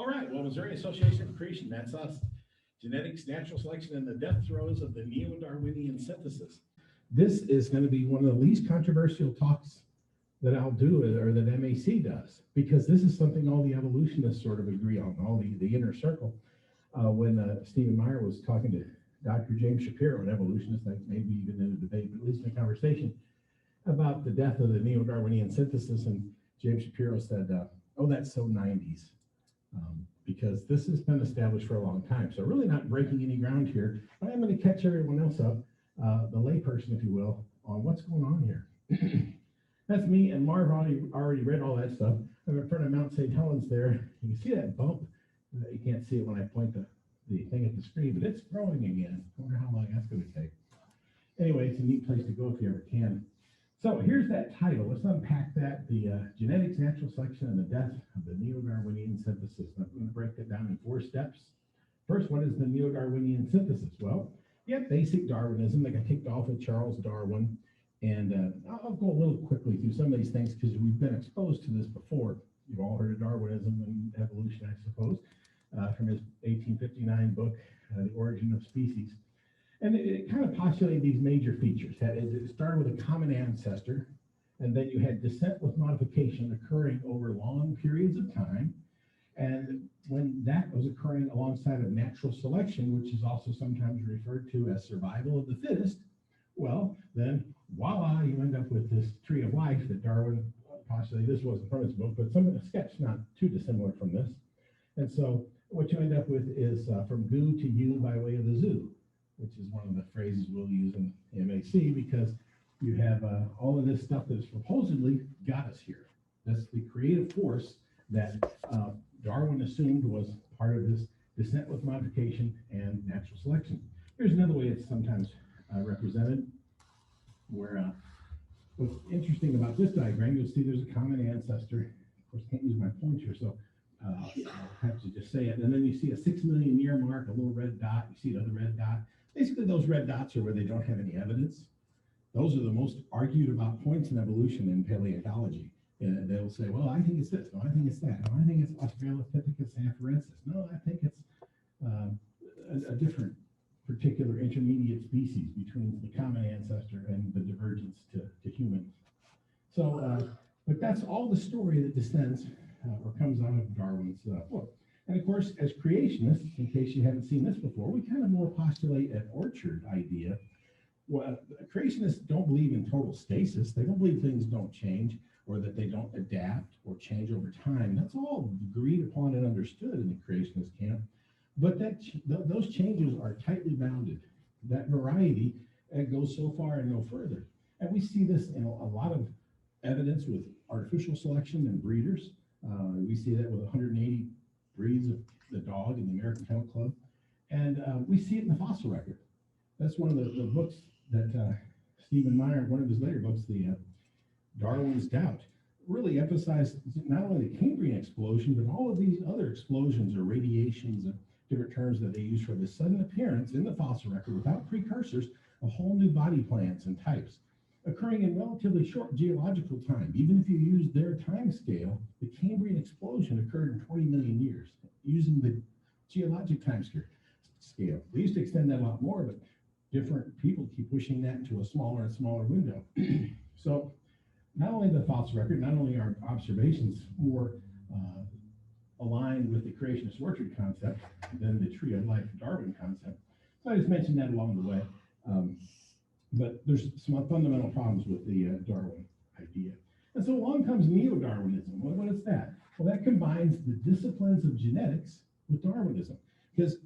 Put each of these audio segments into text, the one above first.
All right, well, Missouri Association of Creation, that's us. Genetics, natural selection, and the death throes of the neo-Darwinian synthesis. This is going to be one of the least controversial talks that I'll do, or that MAC does, because this is something all the evolutionists sort of agree on, all the inner circle. When Stephen Meyer was talking to Dr. James Shapiro, an evolutionist, like maybe even in a debate, but at least in a conversation, about the death of the neo-Darwinian synthesis, and James Shapiro said, oh, that's so 90s. Because this has been established for a long time. So really not breaking any ground here, but I'm going to catch everyone else up, the layperson, if you will, on what's going on here. That's me, and Marv already read all that stuff. I'm in front of Mount St. Helens there. You can see that bump. You can't see it when I point the thing at the screen, but it's growing again. I wonder how long that's going to take. Anyway, it's a neat place to go if you ever can. So here's that title. Let's unpack that, the genetics, natural selection, and the death of the neo-Darwinian synthesis. I'm going to break that down in 4 steps. First, what is the neo-Darwinian synthesis? Well, you have basic Darwinism that got kicked off with Charles Darwin. And I'll go a little quickly through some of these things because we've been exposed to this before. You've all heard of Darwinism and evolution, I suppose, from his 1859 book, The Origin of Species. And it kind of postulated these major features. It started with a common ancestor, and then you had descent with modification occurring over long periods of time. And when that was occurring alongside of natural selection, which is also sometimes referred to as survival of the fittest, well, then voila, you end up with this tree of life that Darwin postulated. This wasn't from his book, but a sketch not too dissimilar from this. And so what you end up with is from goo to you by way of the zoo, which is one of the phrases we'll use in MAC, because you have all of this stuff that's supposedly got us here. That's the creative force that Darwin assumed was part of this descent with modification and natural selection. Here's another way it's sometimes represented, where what's interesting about this diagram, you'll see there's a common ancestor. Of course, can't use my pointer, so I'll have to just say it. And then you see a 6 million year mark, a little red dot. You see another red dot. Basically, those red dots are where they don't have any evidence. Those are the most argued about points in evolution in paleontology. And they'll say, well, I think it's this. No, I think it's that. No, I think it's Australopithecus afarensis. No, I think it's a different particular intermediate species between the common ancestor and the divergence to humans. So, but that's all the story that descends or comes out of Darwin's book. And of course, as creationists, in case you haven't seen this before, we kind of more postulate an orchard idea. Well, creationists don't believe in total stasis. They don't believe things don't change or that they don't adapt or change over time. That's all agreed upon and understood in the creationist camp. But those changes are tightly bounded. That variety goes so far and no further. And we see this in a lot of evidence with artificial selection and breeders. We see that with 180 breeds of the dog in the American Kennel Club. And we see it in the fossil record. That's one of the books that Stephen Meyer, one of his later books, the Darwin's Doubt, really emphasized not only the Cambrian explosion, but all of these other explosions or radiations and different terms that they use for the sudden appearance in the fossil record without precursors of whole new body plans and types occurring in relatively short geological time. Even if you use their time scale, the Cambrian explosion occurred in 20 million years using the geologic time scale. They used to extend that a lot more, but different people keep pushing that into a smaller and smaller window. So not only the fossil record, not only are observations more aligned with the creationist orchard concept than the tree of life Darwin concept. So I just mentioned that along the way. But there's some fundamental problems with the Darwin idea. And so along comes neo-Darwinism. Well, what is that? Well, that combines the disciplines of genetics with Darwinism. Because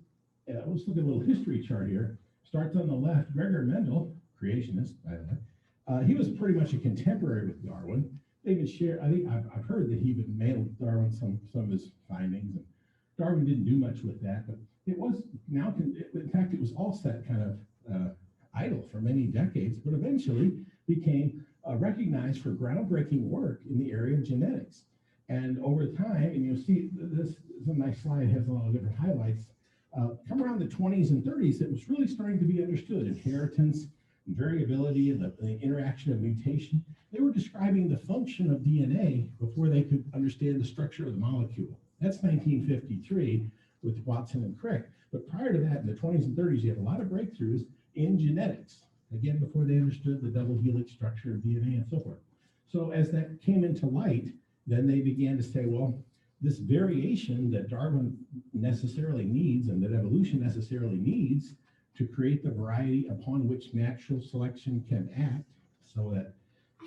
let's look at a little history chart here. Starts on the left, Gregor Mendel, creationist, by the way. He was pretty much a contemporary with Darwin. They even shared, I think I've heard that he even mailed Darwin some of his findings. And Darwin didn't do much with that, but it was now, in fact, it was all set kind of idle for many decades, but eventually became recognized for groundbreaking work in the area of genetics. And over time, and you'll see this is a nice slide, it has a lot of different highlights. Come around the 20s and 30s, it was really starting to be understood. Inheritance, variability, and the interaction of mutation. They were describing the function of DNA before they could understand the structure of the molecule. That's 1953 with Watson and Crick. But prior to that, in the 20s and 30s, you have a lot of breakthroughs in genetics. Again, before they understood the double helix structure of DNA and so forth. So as that came into light, then they began to say, well, this variation that Darwin necessarily needs and that evolution necessarily needs to create the variety upon which natural selection can act, so that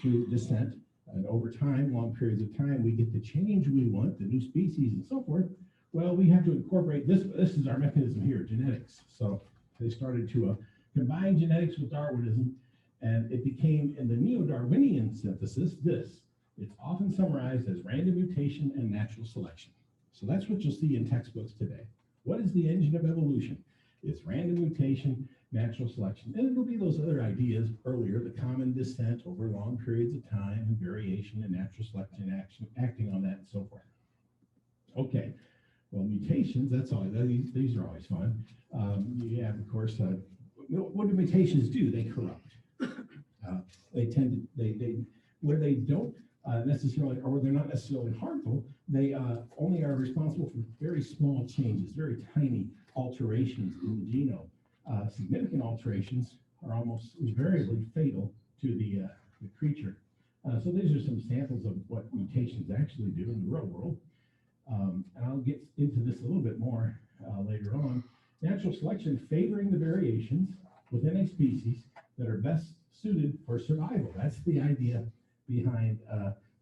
through descent and over time, long periods of time, we get the change we want, the new species and so forth. Well, we have to incorporate this. This is our mechanism here, genetics. So they started to combine genetics with Darwinism, and it became, in the neo-Darwinian synthesis, this. It's often summarized as random mutation and natural selection. So that's what you'll see in textbooks today. What is the engine of evolution? It's random mutation, natural selection. And it'll be those other ideas earlier, the common descent over long periods of time, and variation and natural selection acting on that and so forth. Okay, well, mutations, that's all. These are always fun. You have, of course, what do mutations do? They corrupt. They tend to, where they don't necessarily, or they're not necessarily harmful, they only are responsible for very small changes, very tiny alterations in the genome. Significant alterations are almost invariably fatal to the creature. So these are some samples of what mutations actually do in the real world. And I'll get into this a little bit more later on. Natural selection favoring the variations within a species that are best suited for survival. That's the idea behind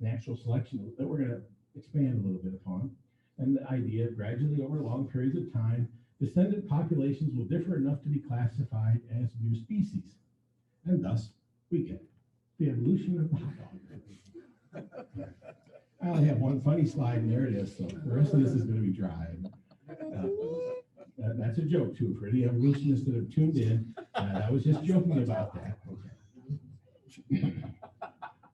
natural selection that we're going to expand a little bit upon. And the idea gradually over long periods of time, descendant populations will differ enough to be classified as new species. And thus, we get the evolution of the hot dog. I only have one funny slide, and there it is. So the rest of this is going to be dry. That's a joke, too, for any evolutionists that have tuned in. I was just joking about that. Okay.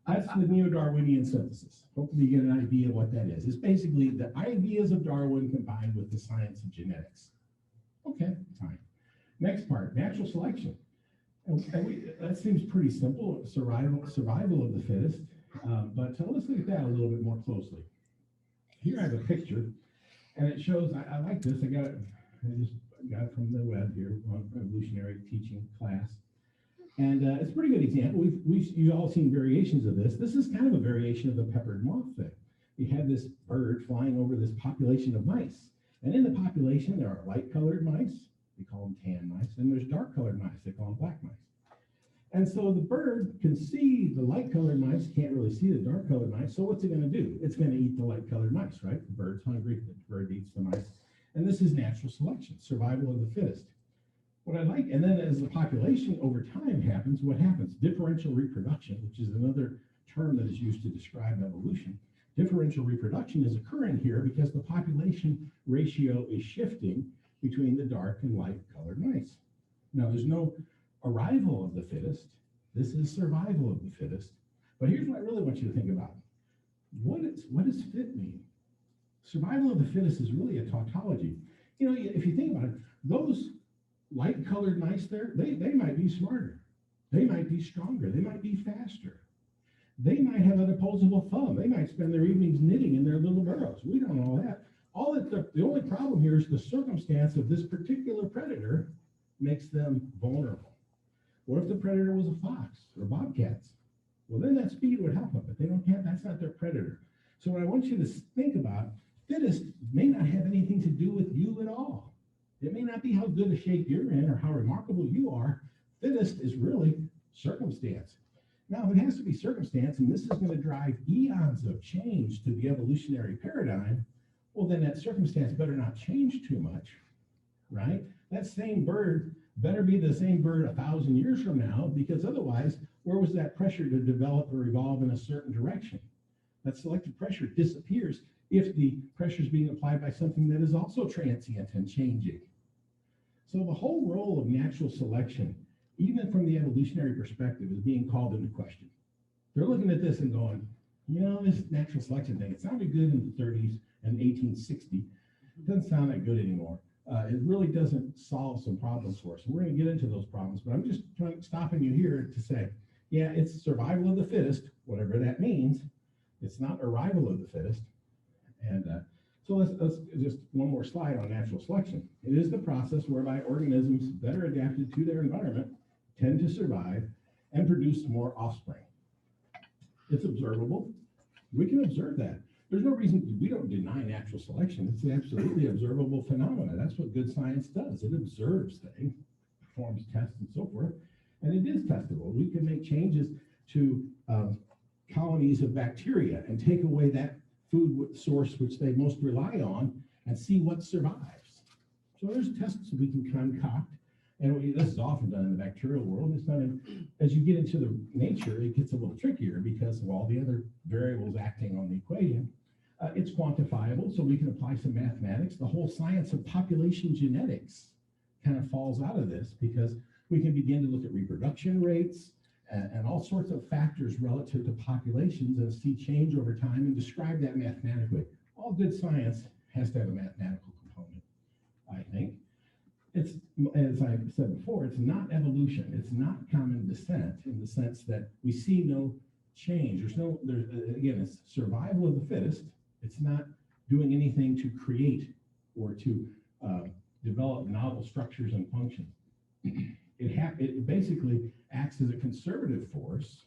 That's the neo-Darwinian synthesis. Hopefully you get an idea of what that is. It's basically the ideas of Darwin combined with the science of genetics. Okay, fine. Next part, natural selection. That seems pretty simple, survival of the fittest. But let's look at that a little bit more closely. Here I have a picture, and it shows, I like this, I just got it from the web here, on evolutionary teaching class. And it's a pretty good example. You've all seen variations of this. This is kind of a variation of the peppered moth thing. You have this bird flying over this population of mice. And in the population, there are light-colored mice, we call them tan mice, and there's dark-colored mice, they call them black mice. And so the bird can see the light-colored mice, can't really see the dark-colored mice, so what's it going to do? It's going to eat the light-colored mice, right? The bird's hungry, the bird eats the mice. And this is natural selection, survival of the fittest. What I like, and then as the population over time happens, what happens? Differential reproduction, which is another term that is used to describe evolution. Differential reproduction is occurring here because the population ratio is shifting between the dark and light-colored mice. Now, there's no arrival of the fittest. This is survival of the fittest. But here's what I really want you to think about. What does fit mean? Survival of the fittest is really a tautology. You know, if you think about it, those light-colored mice there, they might be smarter. They might be stronger. They might be faster. They might have an opposable thumb. They might spend their evenings knitting in their little burrows. We don't know that. The only problem here is the circumstance of this particular predator makes them vulnerable. What if the predator was a fox or bobcats? Well, then that speed would help them, but they don't have, that's not their predator. So what I want you to think about, fittest may not have anything to do with you at all. It may not be how good a shape you're in or how remarkable you are. Fittest is really circumstance. Now, if it has to be circumstance, and this is going to drive eons of change to the evolutionary paradigm, well, then that circumstance better not change too much, right? That same bird better be the same bird 1,000 years from now, because otherwise, where was that pressure to develop or evolve in a certain direction? That selective pressure disappears if the pressure is being applied by something that is also transient and changing. So the whole role of natural selection, even from the evolutionary perspective, is being called into question. They're looking at this and going, you know, this natural selection thing, it sounded good in the 30s and 1860. It doesn't sound that good anymore. It really doesn't solve some problems for us. And we're going to get into those problems, but I'm just stopping you here to say, yeah, it's survival of the fittest, whatever that means. It's not arrival of the fittest. And So let's just one more slide on natural selection. It is the process whereby organisms better adapted to their environment tend to survive and produce more offspring. It's observable. We can observe that. There's no reason, we don't deny natural selection. It's an absolutely observable phenomena. That's what good science does. It observes things, performs tests and so forth, and it is testable. We can make changes to colonies of bacteria and take away that food source which they most rely on and see what survives. So there's tests we can concoct, and this is often done in the bacterial world. It's done as you get into the nature, it gets a little trickier because of all the other variables acting on the equation. It's quantifiable, so we can apply some mathematics. The whole science of population genetics kind of falls out of this because we can begin to look at reproduction rates, and all sorts of factors relative to populations and see change over time and describe that mathematically. All good science has to have a mathematical component, I think. It's, as I said before, it's not evolution. It's not common descent in the sense that we see no change. Again, it's survival of the fittest. It's not doing anything to create or to develop novel structures and functions. It basically acts as a conservative force,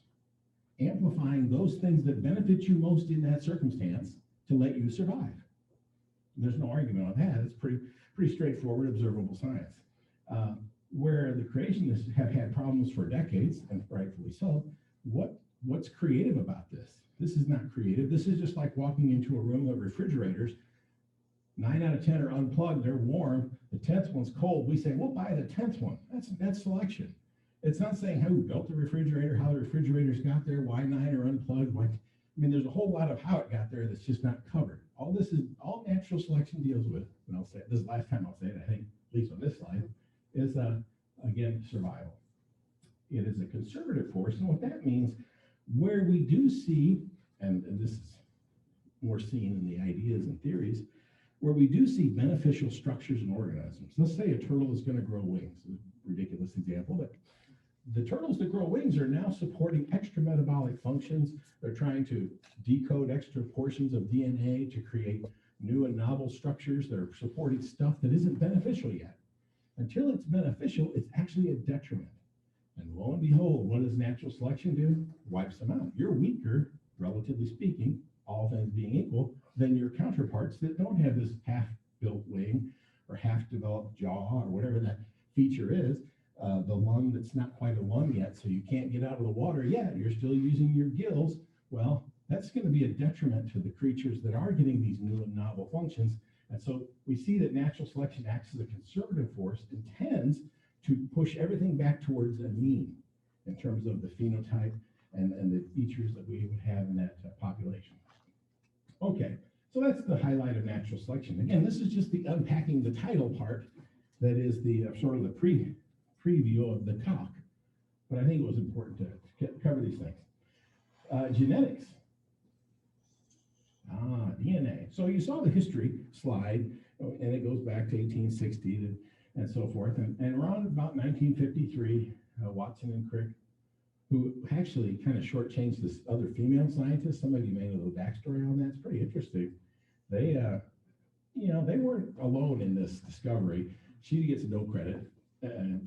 amplifying those things that benefit you most in that circumstance to let you survive. There's no argument on that. It's pretty straightforward, observable science. Where the creationists have had problems for decades, and rightfully so, what's creative about this? This is not creative. This is just like walking into a room of refrigerators. 9 out of 10 are unplugged, they're warm. The 10th one's cold. We say, we'll buy the 10th one. That's selection. It's not saying who built the refrigerator, how the refrigerators got there, why 9 are unplugged. There's a whole lot of how it got there that's just not covered. All natural selection deals with, and I'll say it, this is the last time I'll say it, I think, at least on this slide, is again, survival. It is a conservative force, and what that means, where we do see, and this is more seen in the ideas and theories, where we do see beneficial structures in organisms. Let's say a turtle is going to grow wings, a ridiculous example, but the turtles that grow wings are now supporting extra metabolic functions. They're trying to decode extra portions of DNA to create new and novel structures that are supporting stuff that isn't beneficial yet. Until it's beneficial, it's actually a detriment. And lo and behold, what does natural selection do? Wipes them out. You're weaker, relatively speaking, all things being equal, than your counterparts that don't have this half-built wing or half-developed jaw or whatever that feature is. The lung that's not quite a lung yet, so you can't get out of the water yet. You're still using your gills. Well, that's going to be a detriment to the creatures that are getting these new and novel functions. And so we see that natural selection acts as a conservative force and tends to push everything back towards a mean in terms of the phenotype and the features that we would have in that population. Okay, so that's the highlight of natural selection. Again, this is just the unpacking the title part that is the sort of the preview of the talk, but I think it was important to cover these things. Genetics. DNA. So you saw the history slide, and it goes back to 1860 and so forth. And around about 1953, Watson and Crick, who actually kind of shortchanged this other female scientist. Some of you may know the backstory on that. It's pretty interesting. They, they weren't alone in this discovery. She gets no credit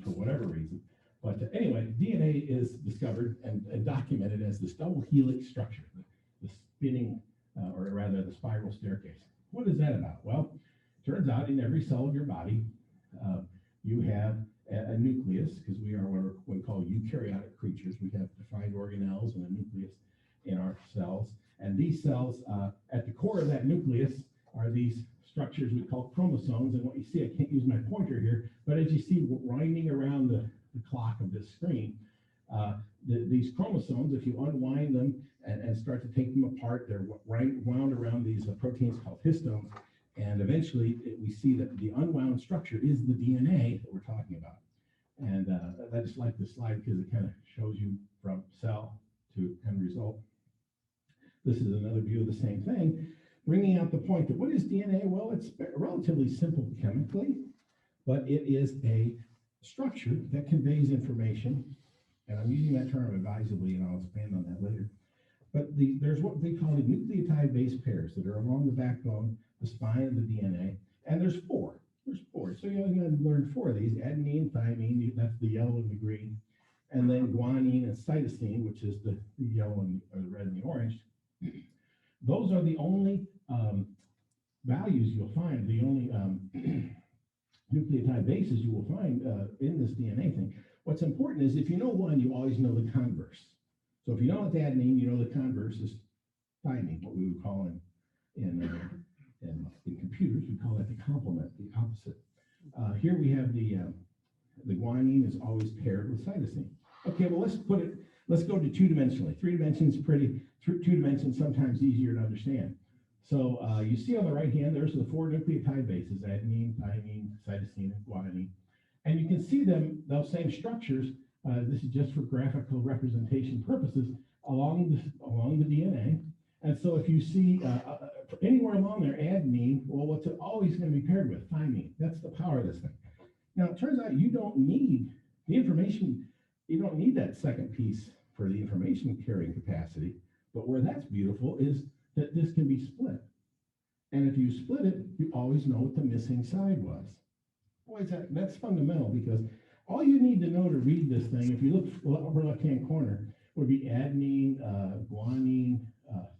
for whatever reason. But anyway, DNA is discovered and documented as this double helix structure, the spinning, or rather the spiral staircase. What is that about? Well, it turns out in every cell of your body, you have a nucleus, because we are what we call eukaryotic creatures. We have defined organelles and a nucleus in our cells. And these cells, at the core of that nucleus, are these structures we call chromosomes. And what you see, I can't use my pointer here, but as you see winding around the clock of this screen, these chromosomes, if you unwind them and start to take them apart, they're wound around these proteins called histones. And eventually we see that the unwound structure is the DNA that we're talking about. And I just like this slide because it kind of shows you from cell to end result. This is another view of the same thing, bringing out the point that what is DNA? Well, it's relatively simple chemically, but it is a structure that conveys information. And I'm using that term advisedly, and I'll expand on that later. But there's what they call the nucleotide base pairs that are along the backbone the spine of the DNA. And there's four. There's four. So you're going to learn four of these: adenine, thymine, that's the yellow and the green, and then guanine and cytosine, which is the yellow and or the red and the orange. Those are the only values you'll find, the only nucleotide bases you will find in this DNA thing. What's important is if you know one, you always know the converse. So if you know it's adenine, you know the converse is thymine, what we would call in computers, we call that the complement, the opposite. Here we have the guanine is always paired with cytosine. Okay, well let's go to two-dimensionally. 3 dimensions pretty, 2 dimensions sometimes easier to understand. So you see on the right hand, there's the 4 nucleotide bases: adenine, thymine, cytosine, and guanine. And you can see them, those same structures. This is just for graphical representation purposes along the DNA. And so if you see anywhere along there adenine, well, what's it always going to be paired with? Thymine. That's the power of this thing. Now, it turns out you don't need the information. You don't need that second piece for the information carrying capacity. But where that's beautiful is that this can be split. And if you split it, you always know what the missing side was. Boy, that's fundamental, because all you need to know to read this thing, if you look upper left-hand corner, would be adenine, guanine,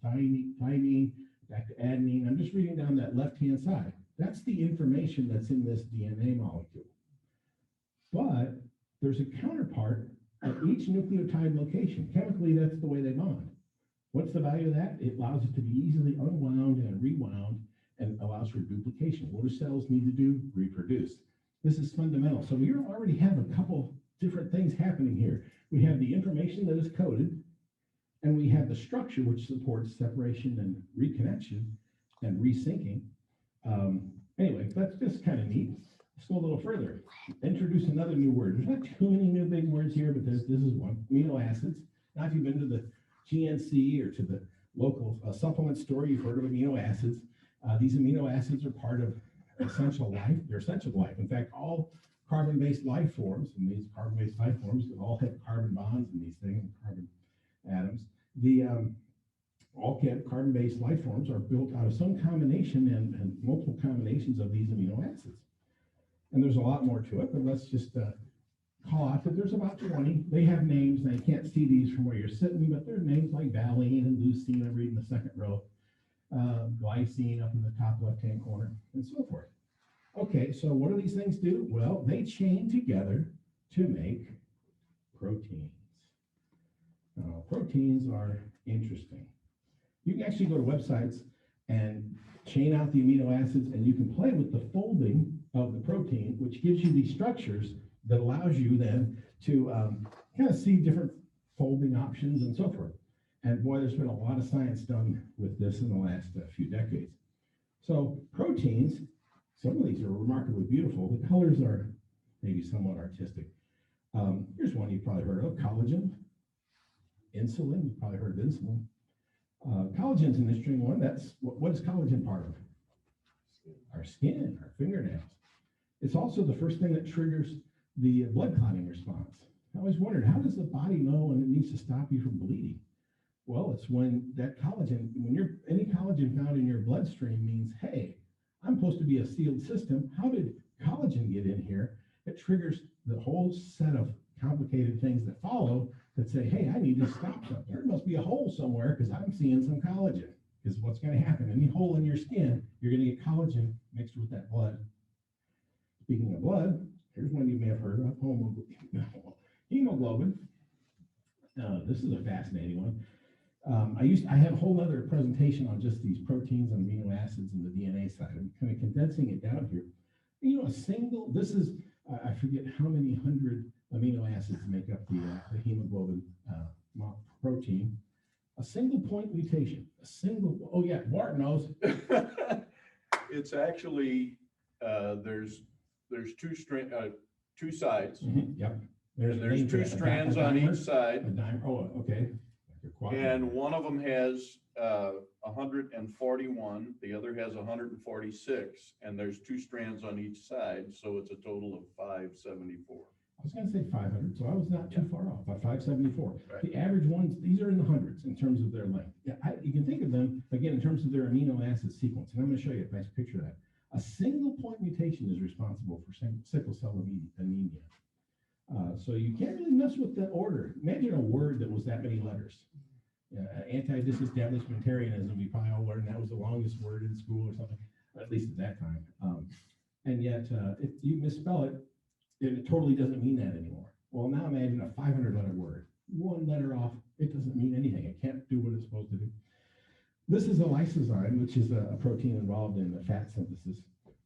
thymine, back to adenine. I'm just reading down that left-hand side. That's the information that's in this DNA molecule. But there's a counterpart at each nucleotide location. Chemically, that's the way they bond. What's the value of that? It allows it to be easily unwound and rewound and allows for duplication. What do cells need to do? Reproduce. This is fundamental. So we already have a couple different things happening here. We have the information that is coded, and we have the structure which supports separation and reconnection and resyncing. Anyway, that's just kind of neat. Let's go a little further. Introduce another new word. There's not too many new big words here, but this is one: amino acids. Now, if you've been to the GNC or to the local supplement store, you've heard of amino acids. These amino acids are part of essential life. They're essential to life. In fact, all carbon-based life forms, and these carbon-based life forms all have carbon bonds in these things, carbon atoms. All carbon-based life forms are built out of some combination and multiple combinations of these amino acids. And there's a lot more to it, but let's just call out that there's about 20. They have names. Now, you can't see these from where you're sitting, but there are names like valine and leucine. I'm reading the second row. Glycine up in the top left-hand corner, and so forth. Okay, so what do these things do? Well, they chain together to make proteins. Now, proteins are interesting. You can actually go to websites and chain out the amino acids, and you can play with the folding of the protein, which gives you these structures that allows you then to kind of see different folding options and so forth. And boy, there's been a lot of science done with this in the last few decades. So proteins, some of these are remarkably beautiful. The colors are maybe somewhat artistic. Here's one you've probably heard of: collagen, insulin. You've probably heard of insulin. Collagen's an interesting one. That's what is collagen part of? Our skin, our fingernails. It's also the first thing that triggers the blood clotting response. I always wondered, how does the body know when it needs to stop you from bleeding? Well, it's when that collagen, any collagen found in your bloodstream means, hey, I'm supposed to be a sealed system. How did collagen get in here? It triggers the whole set of complicated things that follow that say, hey, I need to stop something. There must be a hole somewhere because I'm seeing some collagen. Because what's going to happen, any hole in your skin, you're going to get collagen mixed with that blood. Speaking of blood, here's one you may have heard of: hemoglobin. This is a fascinating one. I have a whole other presentation on just these proteins and amino acids and the DNA side. I'm kind of condensing it down here. You know, this is, I forget how many hundred amino acids make up the hemoglobin protein. A single point mutation, oh yeah, Bart knows. It's actually, there's two sides. Mm-hmm. Yep. There's two strands on each side. Oh, okay. And one of them has 141, the other has 146, and there's two strands on each side, so it's a total of 574. I was going to say 500, so I was not too far off, about 574. Right. The average ones, these are in the hundreds in terms of their length. Yeah, you can think of them, again, in terms of their amino acid sequence. And I'm going to show you a nice picture of that. A single point mutation is responsible for sickle cell anemia. So you can't really mess with the order. Imagine a word that was that many letters. Anti-disestablishmentarianism, we probably all learned that was the longest word in school or something, at least at that time. And yet, if you misspell it, it totally doesn't mean that anymore. Well, now imagine a 500-letter word. One letter off, it doesn't mean anything. It can't do what it's supposed to do. This is a lysozyme, which is a protein involved in the fat synthesis.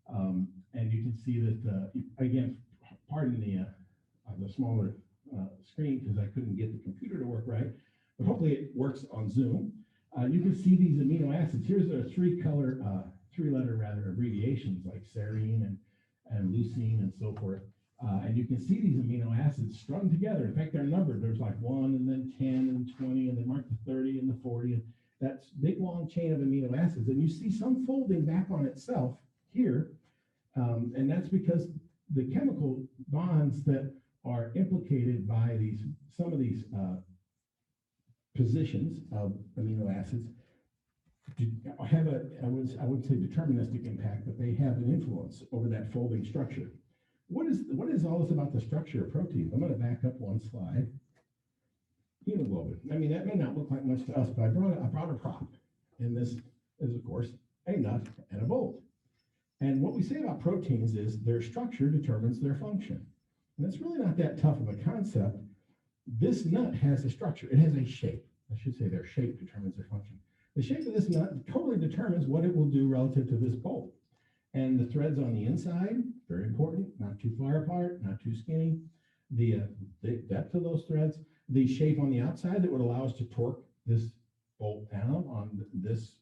And you can see that, again, pardon the smaller screen because I couldn't get the computer to work right, but hopefully it works on Zoom. You can see these amino acids. Here's their three-letter abbreviations like serine and leucine and so forth. And you can see these amino acids strung together. In fact, they're numbered. There's like 1 and then 10 and 20 and they mark the 30 and the 40. And that's big long chain of amino acids. And you see some folding back on itself here. And that's because the chemical bonds that are implicated by some of these positions of amino acids have I wouldn't say deterministic impact, but they have an influence over that folding structure. What is all this about the structure of proteins? I'm going to back up one slide. Hemoglobin. I mean, that may not look like much to us, but I brought a prop. And this is, of course, a nut and a bolt. And what we say about proteins is their structure determines their function. And that's really not that tough of a concept. This nut has a structure. It has a shape. I should say their shape determines their function. The shape of this nut totally determines what it will do relative to this bolt. And the threads on the inside, very important, not too far apart, not too skinny. The depth of those threads, the shape on the outside that would allow us to torque this bolt down on this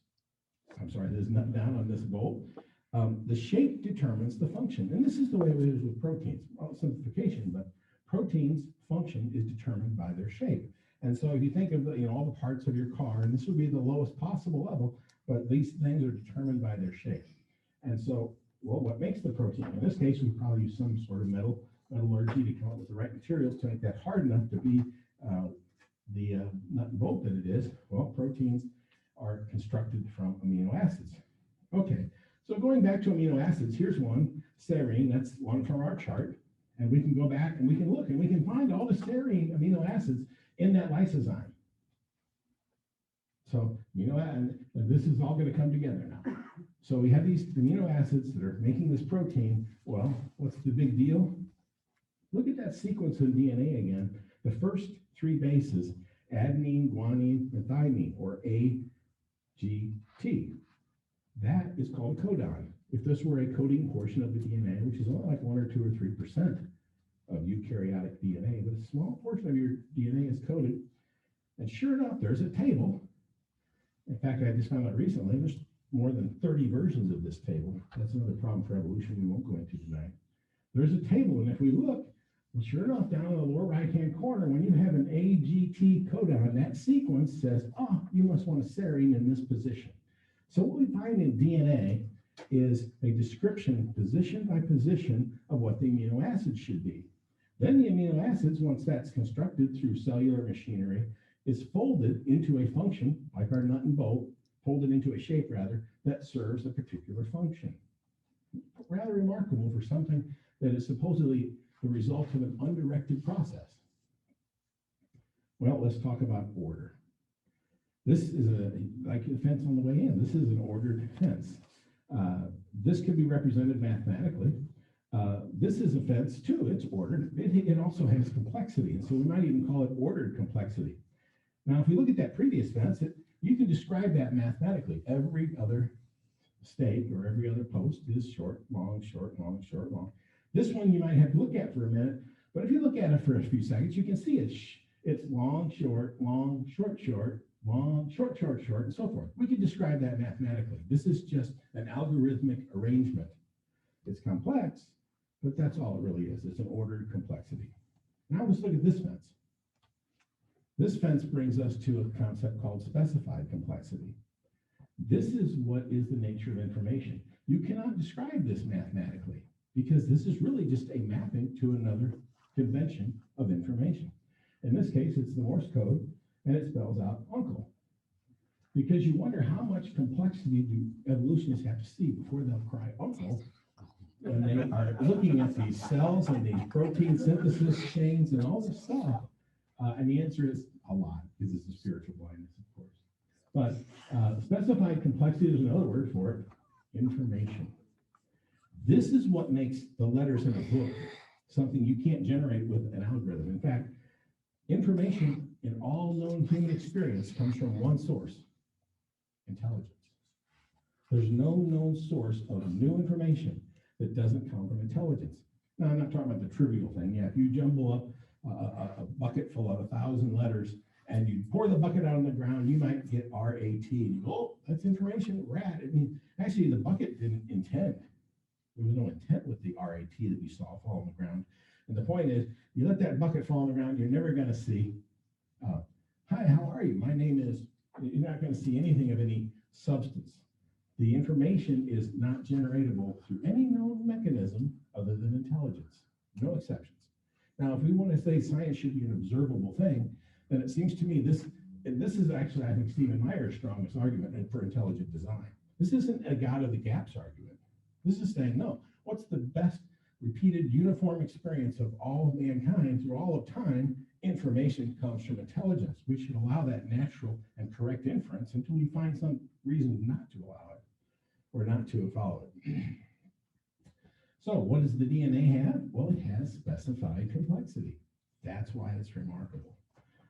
nut down on this bolt. The shape determines the function. And this is the way it is with proteins. Well, simplification, but proteins' function is determined by their shape. And so if you think of all the parts of your car, and this would be the lowest possible level, but these things are determined by their shape. And so, well, what makes the protein? In this case, we probably use some sort of metallurgy to come up with the right materials to make that hard enough to be the nut and bolt that it is. Well, proteins are constructed from amino acids. Okay, so going back to amino acids, here's one, serine, that's one from our chart. And we can go back and we can look and we can find all the serine amino acids in that lysozyme. So, and this is all going to come together now. So we have these amino acids that are making this protein. Well, what's the big deal? Look at that sequence of DNA again. The first 3 bases, adenine, guanine, and thymine, or AGT. That is called a codon. If this were a coding portion of the DNA, which is only like 1 or 2 or 3% of eukaryotic DNA, but a small portion of your DNA is coded. And sure enough, there's a table. In fact, I just found out recently, there's more than 30 versions of this table. That's another problem for evolution we won't go into tonight. There's a table, and if we look, well, sure enough, down in the lower right-hand corner, when you have an AGT codon, that sequence says, oh, you must want a serine in this position. So what we find in DNA is a description, position by position, of what the amino acids should be. Then the amino acids, once that's constructed through cellular machinery, is folded into a function, like our nut and bolt, folded into a shape, rather, that serves a particular function. Rather remarkable for something that is supposedly the result of an undirected process. Well, let's talk about order. This is like the fence on the way in. This is an ordered fence. This can be represented mathematically. This is a fence too. It's ordered. It also has complexity, and so we might even call it ordered complexity. Now, if we look at that previous fence, you can describe that mathematically. Every other stake or every other post is short, long, short, long, short, long. This one you might have to look at for a minute, but if you look at it for a few seconds, you can see it's long, short, short, long, short, short, short, and so forth. We can describe that mathematically. This is just an algorithmic arrangement. It's complex, but that's all it really is. It's an ordered complexity. Now let's look at this fence. This fence brings us to a concept called specified complexity. This is what is the nature of information. You cannot describe this mathematically because this is really just a mapping to another convention of information. In this case, it's the Morse code, and it spells out uncle. Because you wonder how much complexity do evolutionists have to see before they'll cry uncle when they are looking at these cells and these protein synthesis chains and all this stuff. And the answer is a lot, because this is spiritual blindness, of course. But specified complexity is another word for it, information. This is what makes the letters in a book something you can't generate with an algorithm. In fact, information in all known human experience comes from one source: intelligence. There's no known source of new information that doesn't come from intelligence. Now, I'm not talking about the trivial thing. Yeah, if you jumble up a bucket full of 1,000 letters and you pour the bucket out on the ground, you might get RAT. You go, oh, that's information, rat. I mean, actually, the bucket didn't intend. There was no intent with the RAT that we saw fall on the ground. And the point is, you let that bucket fall on the ground, you're never going to see, hi, how are you? My name is, you're not going to see anything of any substance. The information is not generatable through any known mechanism other than intelligence. No exceptions. Now, if we want to say science should be an observable thing, then it seems to me this is actually, I think, Stephen Meyer's strongest argument for intelligent design. This isn't a God of the gaps argument. This is saying, no, what's the best repeated uniform experience of all of mankind through all of time? Information comes from intelligence. We should allow that natural and correct inference until we find some reason not to allow it or not to follow it. So what does the DNA have? Well, it has specified complexity. That's why it's remarkable.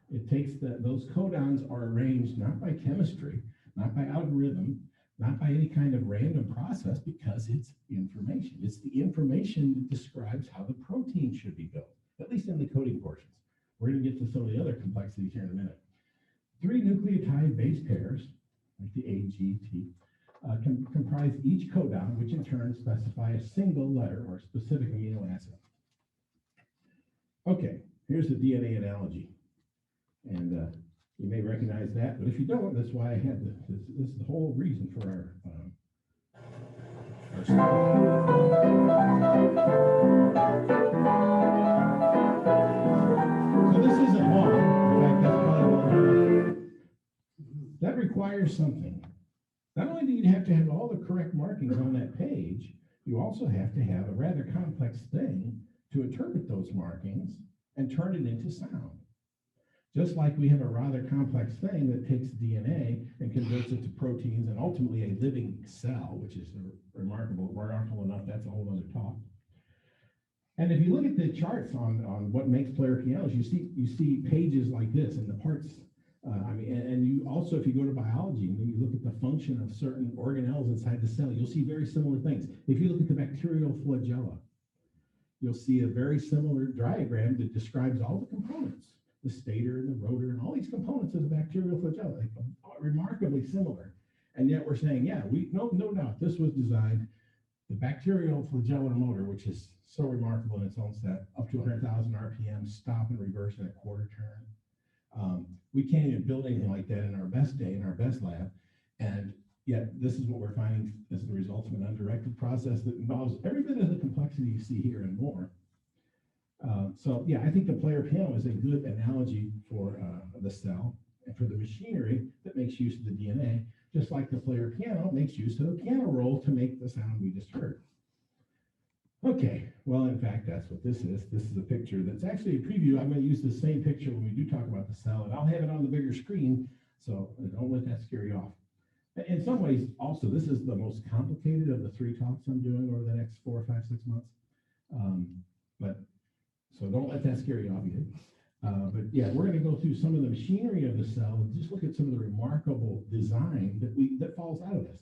It takes those codons are arranged not by chemistry, not by algorithm, not by any kind of random process, because it's information. It's the information that describes how the protein should be built, at least in the coding portions. We're going to get to some of the other complexities here in a minute. 3 nucleotide base pairs, like the A, G, T, comprise each codon, which in turn specify a single letter or specific amino acid. Okay, here's the DNA analogy. And you may recognize that, but if you don't, that's why I had this is the whole reason for our study. So this isn't long. In fact, that's probably one. That requires something. Not only do you have to have all the correct markings on that page, you also have to have a rather complex thing to interpret those markings and turn it into sound. Just like we have a rather complex thing that takes DNA and converts it to proteins and ultimately a living cell, which is remarkable enough, that's a whole other talk. And if you look at the charts on what makes player pianos, you see pages like this and the parts. And you also, if you go to biology and then you look at the function of certain organelles inside the cell, you'll see very similar things. If you look at the bacterial flagella, you'll see a very similar diagram that describes all the components, the stator and the rotor and all these components of the bacterial flagella, remarkably similar. And yet we're saying, yeah, no doubt this was designed, the bacterial flagellar motor, which is so remarkable in its own set, up to 100,000 RPM, stop and reverse in a quarter turn. We can't even build anything like that in our best day, in our best lab. And yet this is what we're finding as the result of an undirected process that involves every bit of the complexity you see here and more. So yeah, I think the player piano is a good analogy for the cell and for the machinery that makes use of the DNA, just like the player piano makes use of the piano roll to make the sound we just heard. Okay, well, in fact, that's what this is. This is a picture that's actually a preview. I'm going to use the same picture when we do talk about the cell, and I'll have it on the bigger screen, so don't let that scare you off. In some ways, also, this is the most complicated of the 3 talks I'm doing over the next 4, 5, 6 months. So don't let that scare you off either. But yeah, we're going to go through some of the machinery of the cell and just look at some of the remarkable design that falls out of this.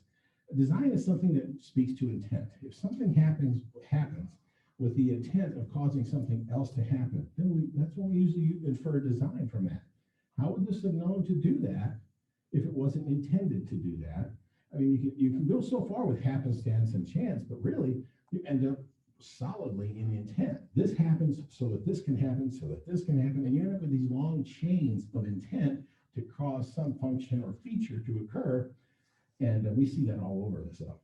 Design is something that speaks to intent. If something happens with the intent of causing something else to happen, then that's when we usually infer design from that. How would this have known to do that if it wasn't intended to do that? I mean, you can go so far with happenstance and chance, but really you end up solidly in intent. This happens so that this can happen, so that this can happen, and you end up with these long chains of intent to cause some function or feature to occur. And we see that all over the cell.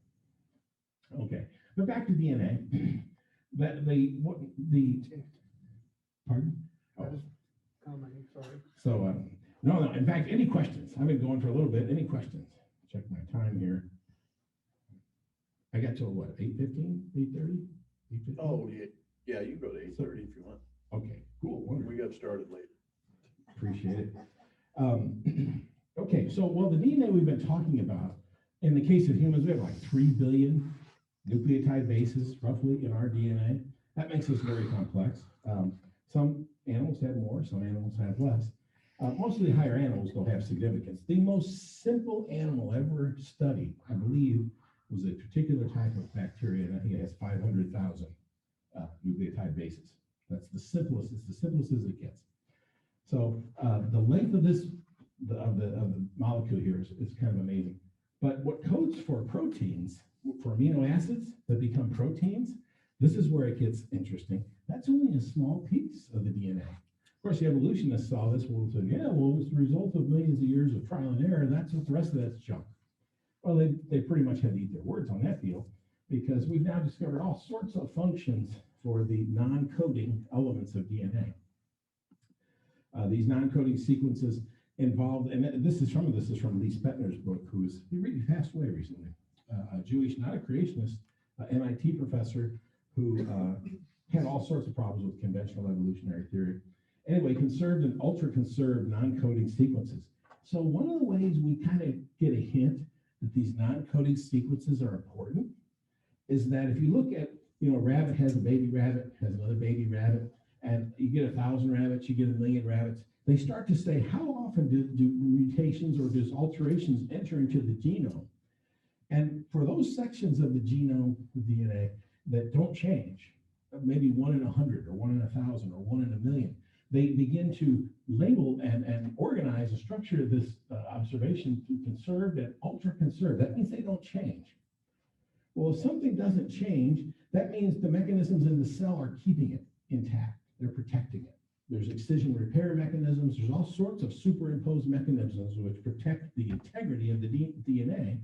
Okay, but back to DNA. Pardon? I Oh, was commenting, sorry. so, no, in fact, any questions? I've been going for a little bit. Any questions? Check my time here. I got till what, 8:15, 8:30? Oh, yeah, you can go to 8:30 if you want. Okay, cool, wonderful. We got started late. Appreciate it. Okay, so, well, the DNA we've been talking about, in the case of humans, we have like 3 billion nucleotide bases roughly in our DNA. That makes us very complex. Some animals have more, some animals have less. Most of the higher animals don't have significance. The most simple animal ever studied, I believe, was a particular type of bacteria, and I think it has 500,000 nucleotide bases. That's the simplest, it's the simplest as it gets. So the length of this, of the molecule here is kind of amazing. But what codes for proteins, for amino acids that become proteins, this is where it gets interesting. That's only a small piece of the DNA. Of course, the evolutionists saw this, well, said, yeah, well, it's the result of millions of years of trial and error. That's what the rest of that's junk. Well, they pretty much had to eat their words on that deal, because we've now discovered all sorts of functions for the non-coding elements of DNA. These non-coding sequences involved, and this is from Lee Spetner's book, he passed away recently, a Jewish, not a creationist, MIT professor who had all sorts of problems with conventional evolutionary theory. Anyway, conserved and ultra-conserved non-coding sequences. So one of the ways we kind of get a hint that these non-coding sequences are important is that if you look at, a rabbit has a baby rabbit, has another baby rabbit, and you get 1,000 rabbits, you get 1,000,000 rabbits, they start to say, how often do mutations or does alterations enter into the genome? And for those sections of the genome, the DNA, that don't change, maybe 1 in 100 or 1 in 1,000 or 1 in 1,000,000, they begin to label and organize and structure this observation to conserved and ultra-conserved. That means they don't change. Well, if something doesn't change, that means the mechanisms in the cell are keeping it intact. They're protecting it. There's excision repair mechanisms. There's all sorts of superimposed mechanisms which protect the integrity of the DNA.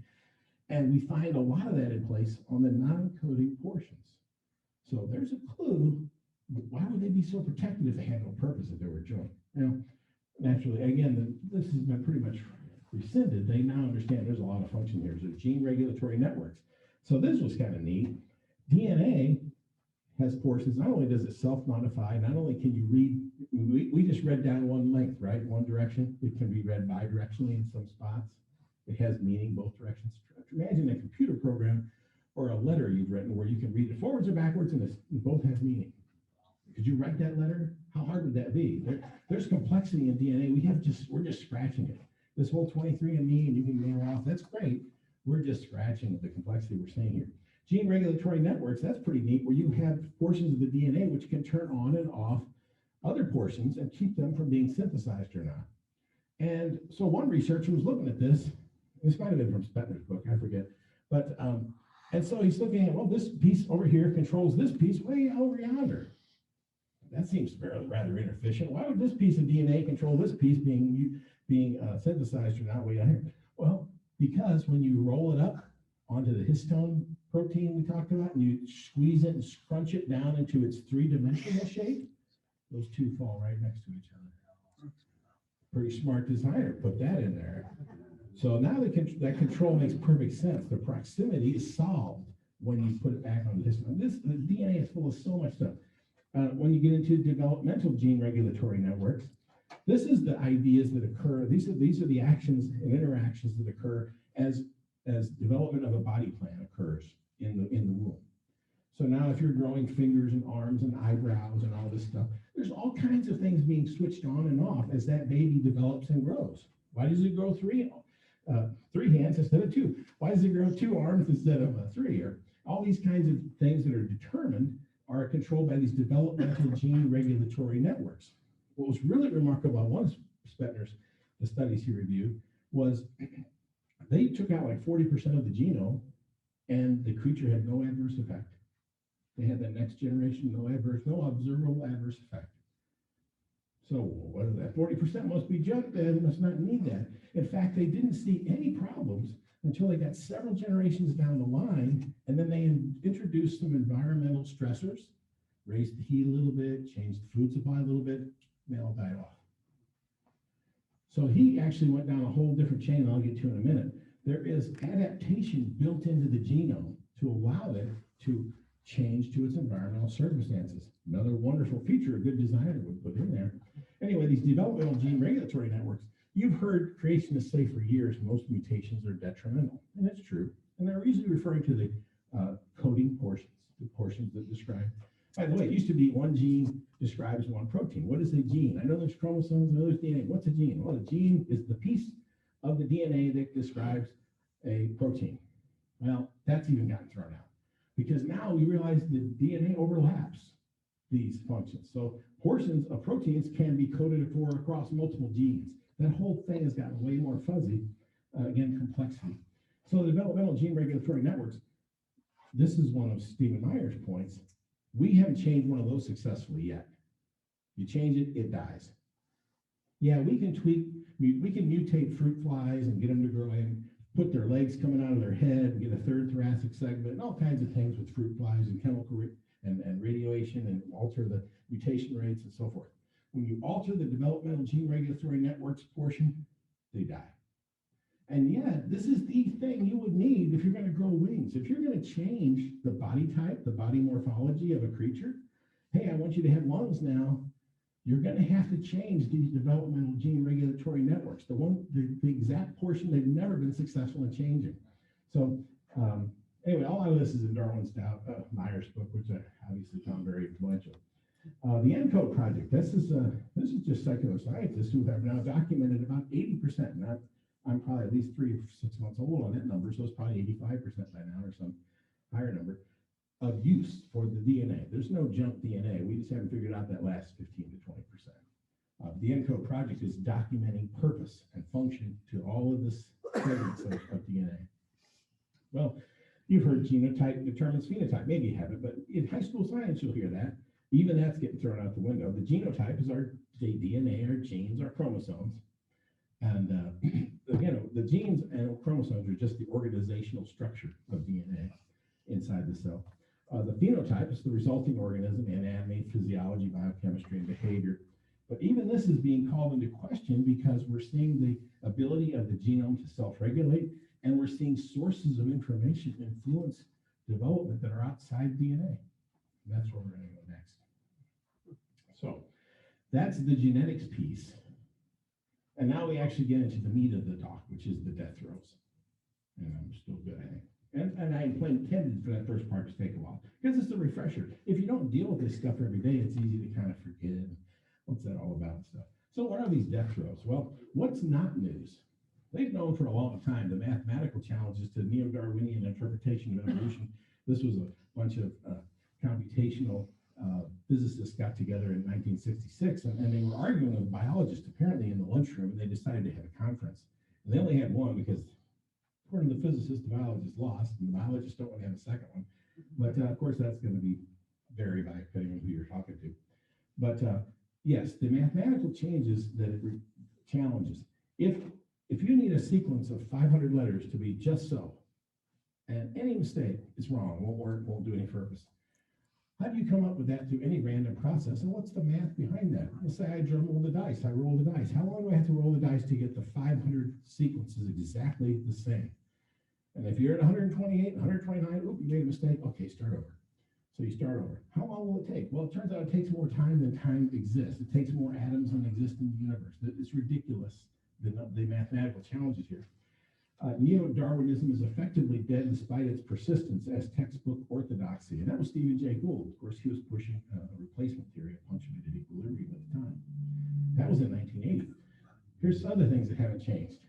And we find a lot of that in place on the non-coding portions. So there's a clue. Why would they be so protected if they had no purpose, if they were joint? Now, naturally, again, this has been pretty much rescinded. They now understand there's a lot of function here. There's gene regulatory networks. So this was kind of neat. DNA has portions. Not only does it self-modify, not only can you read, we just read down one length, right? One direction. It can be read bidirectionally in some spots. It has meaning both directions. Imagine a computer program or a letter you've written where you can read it forwards or backwards and both have meaning. Could you write that letter? How hard would that be? There's complexity in DNA. We're just scratching it. This whole 23andMe and you can mail off, that's great. We're just scratching the complexity we're seeing here. Gene regulatory networks, that's pretty neat, where you have portions of the DNA which can turn on and off other portions and keep them from being synthesized or not. And so one researcher was looking at this. This might have been from Spetner's book, I forget. But, and so he's looking at, well, this piece over here controls this piece way over yonder. That seems rather inefficient. Why would this piece of DNA control this piece being synthesized or not way down here? Well, because when you roll it up onto the histone protein we talked about, and you squeeze it and scrunch it down into its three-dimensional shape, those two fall right next to each other. Pretty smart designer put that in there. So now that control makes perfect sense. The proximity is solved when you put it back on the histone. The DNA is full of so much stuff. When you get into developmental gene regulatory networks, this is the ideas that occur. These are the actions and interactions that occur as development of a body plan occurs in the womb. So now if you're growing fingers and arms and eyebrows and all this stuff, there's all kinds of things being switched on and off as that baby develops and grows. Why does it grow three hands instead of 2? Why does it grow 2 arms instead of 3? Or all these kinds of things that are determined are controlled by these developmental gene regulatory networks. What was really remarkable on one of Spetner's, the studies he reviewed, was they took out like 40% of the genome and the creature had no adverse effect. They had that next generation, no observable adverse effect. So what is that? 40% must be junk then, must not need that. In fact, they didn't see any problems until they got several generations down the line, and then they introduced some environmental stressors raised the heat a little bit, changed the food supply a little bit, they all died off. So he actually went down a whole different chain, and I'll get to in a minute. There is adaptation built into the genome to allow it to change to its environmental circumstances. Another wonderful feature a good designer would put in there. Anyway, these developmental gene regulatory networks, you've heard creationists say for years most mutations are detrimental, and it's true. And they're usually referring to the coding portions, the portions that describe. By the way, it used to be one gene describes one protein. What is a gene? I know there's chromosomes, I know there's DNA. What's a gene? Well, a gene is the piece of the DNA that describes a protein. Well, that's even gotten thrown out because now we realize the DNA overlaps these functions. So portions of proteins can be coded for across multiple genes. That whole thing has gotten way more fuzzy, again, complexity. So the developmental gene regulatory networks, this is one of Stephen Meyer's points. We haven't changed one of those successfully yet. You change it, it dies. Yeah, we can tweak, we can mutate fruit flies and get them to grow in, put their legs coming out of their head, and get a third thoracic segment, and all kinds of things with fruit flies and chemical and radiation, and alter the mutation rates and so forth. When you alter the developmental gene regulatory networks portion, they die. And yet, this is the thing you would need if you're going to grow wings. If you're going to change the body type, the body morphology of a creature, hey, I want you to have lungs now, you're going to have to change these developmental gene regulatory networks, the exact portion they've never been successful in changing. So anyway, all of this is in Darwin's Meyer's book, which I obviously found very influential. The ENCODE project, this is just secular scientists who have now documented about 80%. Now, I'm probably at least 3 or 6 months old on that number, so it's probably 85% by now or some higher number of use for the DNA. There's no junk DNA. We just haven't figured out that last 15 to 20%. The ENCODE project is documenting purpose and function to all of this segments of DNA. Well, you've heard genotype determines phenotype. Maybe you haven't, but in high school science, you'll hear that. Even that's getting thrown out the window. The genotype is our DNA, our genes, our chromosomes. And again, the genes and chromosomes are just the organizational structure of DNA inside the cell. The phenotype is the resulting organism, anatomy, physiology, biochemistry, and behavior. But even this is being called into question because we're seeing the ability of the genome to self-regulate, and we're seeing sources of information influence development that are outside DNA. And that's where we're going to go next. So that's the genetics piece. And now we actually get into the meat of the talk, which is the death throes. And I'm still good, I think. And I intended for that first part to take a while, because it's a refresher. If you don't deal with this stuff every day, it's easy to kind of forget what's that all about and stuff. So what are these death throes? Well, what's not news? They've known for a long time the mathematical challenges to neo-Darwinian interpretation of evolution. This was a bunch of computational physicists got together in 1966, and they were arguing with biologists apparently in the lunchroom, and they decided to have a conference. And they only had one because, according to the physicists, the biologists lost, and the biologists don't want to have a second one. But of course, that's going to be vary by depending on who you're talking to. But yes, the mathematical changes that it challenges. If you need a sequence of 500 letters to be just so, and any mistake is wrong, won't work, won't do any purpose. How do you come up with that through any random process? And what's the math behind that? Let's say I roll the dice. I roll the dice. How long do I have to roll the dice to get the 500 sequences exactly the same? And if you're at 128, 129, oop, you made a mistake. Okay, start over. So you start over. How long will it take? Well, it turns out it takes more time than time exists. It takes more atoms than exist in the universe. It's ridiculous, the mathematical challenges here. Neo-Darwinism is effectively dead despite its persistence as textbook orthodoxy. And that was Stephen Jay Gould. Of course, he was pushing a replacement theory of punctuated equilibrium at the time. That was in 1980. Here's other things that haven't changed.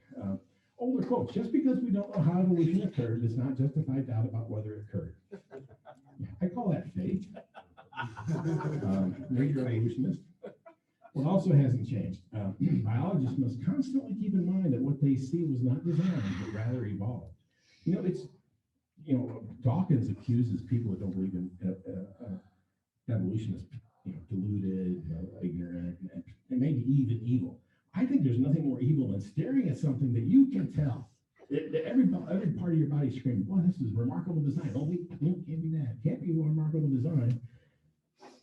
Older quotes, just because we don't know how evolution occurred does not justify doubt about whether it occurred. Yeah, I call that faith. Major evolutionist. What also hasn't changed, biologists must constantly keep in mind that what they see was not designed, but rather evolved. Dawkins accuses people that don't believe in evolution as deluded, ignorant, and maybe even evil. I think there's nothing more evil than staring at something that you can tell. Every part of your body screams, "Boy, this is remarkable design." Oh, wait, no, can't be that. Can't be more remarkable design.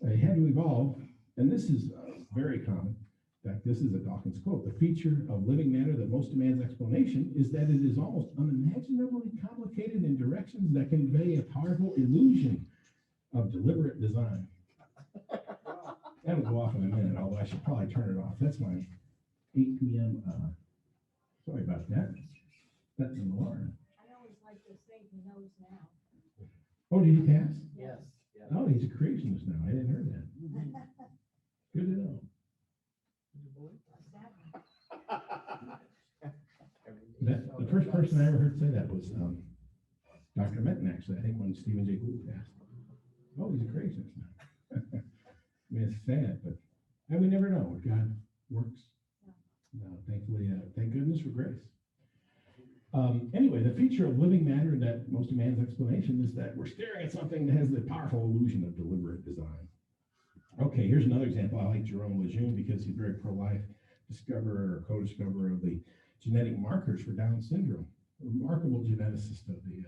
They had to evolve, and this is very common. In fact, this is a Dawkins quote. The feature of living matter that most demands explanation is that it is almost unimaginably complicated in directions that convey a powerful illusion of deliberate design. That'll go off in a minute, although I should probably turn it off. That's my 8 p.m. Sorry about that. That's an alarm. I always like to say he knows now. Oh, did he pass? Yes. Oh, he's a creationist now. I didn't hear that. Good to know. The first person I ever heard say that was Dr. Metton, actually. I think when Stephen Jay Gould passed. Oh, he's a creationist now. I mean, it's sad, but and we never know. God works. Thankfully, thank goodness for grace. Anyway, the feature of living matter that most demands explanation is that we're staring at something that has the powerful illusion of deliberate design. Okay, here's another example. I like Jerome Lejeune because he's very pro-life discoverer or co-discoverer of the genetic markers for Down syndrome. A remarkable geneticist of the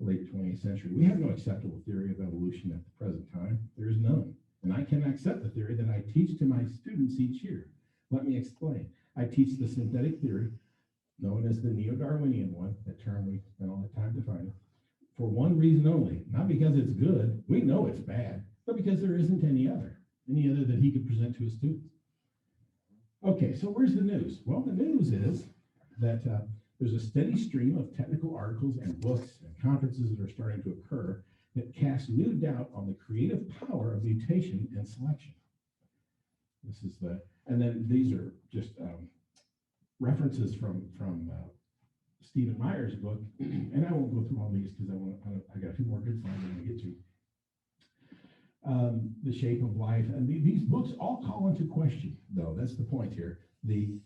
late 20th century. We have no acceptable theory of evolution at the present time. There is none. And I cannot accept the theory that I teach to my students each year. Let me explain. I teach the synthetic theory, known as the neo-Darwinian one, that term we spent all the time defining, for one reason only, not because it's good, we know it's bad, but because there isn't any other that he could present to his students. Okay, so where's the news? Well, the news is that there's a steady stream of technical articles and books and conferences that are starting to occur that cast new doubt on the creative power of mutation and selection. This is the, and then these are just references from Stephen Meyer's book, and I won't go through all these because I got a few more good slides I want to get to. The Shape of Life, and these books all call into question, though, that's the point here, the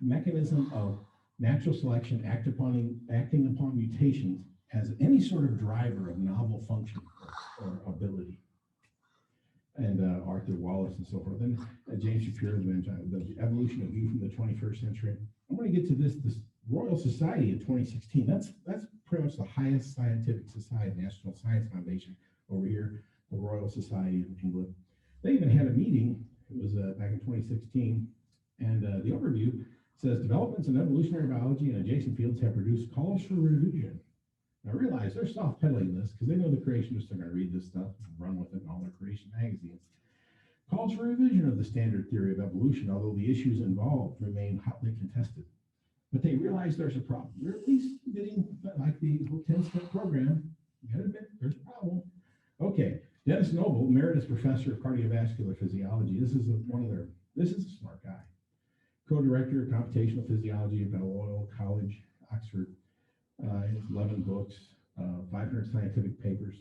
mechanism of natural selection acting upon mutations as any sort of driver of novel function or ability. And Arthur Wallace and so forth, and James Shapiro, the evolution of you from the 21st century. I'm going to get to this Royal Society in 2016. That's pretty much the highest scientific society, National Science Foundation over here, the Royal Society in England. They even had a meeting, it was back in 2016, and the overview says developments in evolutionary biology and adjacent fields have produced calls for revision. Now realize they're soft-pedaling this because they know the creationists are going to read this stuff and run with it in all their creation magazines. Calls for revision of the standard theory of evolution, although the issues involved remain hotly contested. But they realize there's a problem. They're at least admitting, like the whole 10-step program, you gotta admit there's a problem. Okay, Dennis Noble, Emeritus Professor of Cardiovascular Physiology. This is a smart guy. Co-director of Computational Physiology at Balliol College, Oxford. He has 11 books, 500 scientific papers.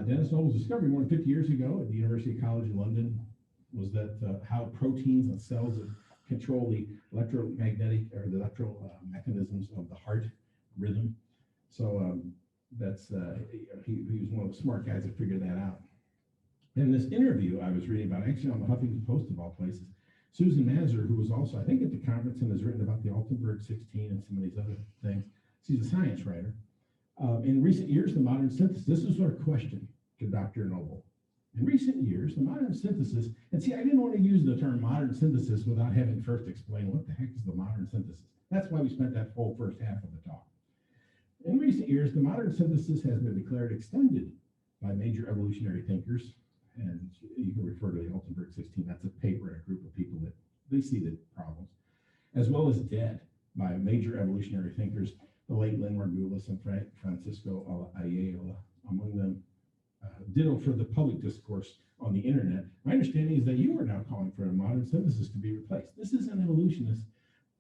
Dennis Noble's discovery more than 50 years ago at the University College London was that how proteins and cells that control the electromagnetic or the electrical mechanisms of the heart rhythm. So he was one of the smart guys that figured that out. In this interview I was reading about, actually on the Huffington Post of all places, Susan Mazur, who was also, I think, at the conference and has written about the Altenberg 16 and some of these other things. She's a science writer. In recent years, the modern synthesis, this is our question to Dr. Noble. In recent years, the modern synthesis, and see, I didn't want to use the term modern synthesis without having first explain what the heck is the modern synthesis. That's why we spent that whole first half of the talk. In recent years, the modern synthesis has been declared extended by major evolutionary thinkers, and you can refer to the Altenberg 16, that's a paper and a group of people that they see the problems, as well as dead by major evolutionary thinkers, the late Lynn Margulis and Francisco Ayala, among them. Ditto for the public discourse on the internet. My understanding is that you are now calling for a modern synthesis to be replaced. This is an evolutionist,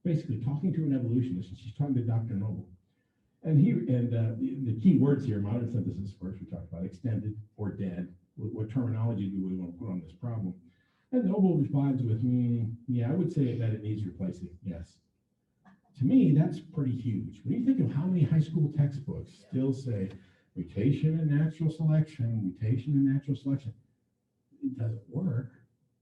basically talking to an evolutionist, and she's talking to Dr. Noble. And the key words here, modern synthesis, of course, we talked about extended or dead. What terminology do we want to put on this problem? And Noble replies with, yeah, I would say that it needs replacing, yes. To me, that's pretty huge. When you think of how many high school textbooks still say mutation and natural selection, it doesn't work.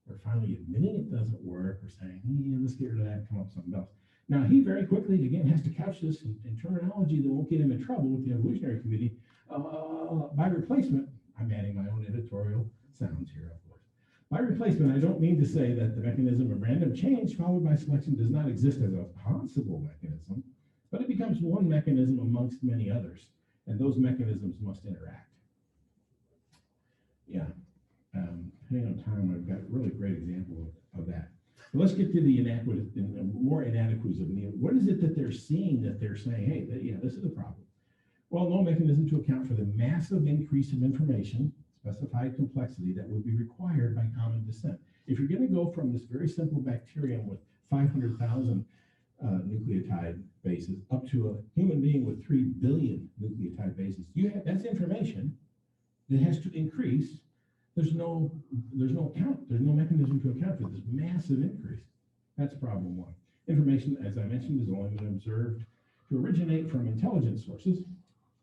We're finally admitting it doesn't work. We're saying, let's get rid of that and come up with something else. Now, he very quickly, again, has to couch this in terminology that won't get him in trouble with the evolutionary committee. By replacement, I'm adding my own editorial sounds here, of course. By replacement, I don't mean to say that the mechanism of random change followed by selection does not exist as a possible mechanism, but it becomes one mechanism amongst many others, and those mechanisms must interact. Yeah, depending on time, I've got a really great example of that. So let's get to the more inadequacies of Knell. What is it that they're seeing that they're saying, hey, yeah, this is a problem? Well, no mechanism to account for the massive increase of information, specified complexity that would be required by common descent. If you're going to go from this very simple bacterium with 500,000 nucleotide bases up to a human being with 3 billion nucleotide bases, that's information that has to increase. There's no mechanism to account for this massive increase. That's problem one. Information, as I mentioned, is only been observed to originate from intelligent sources,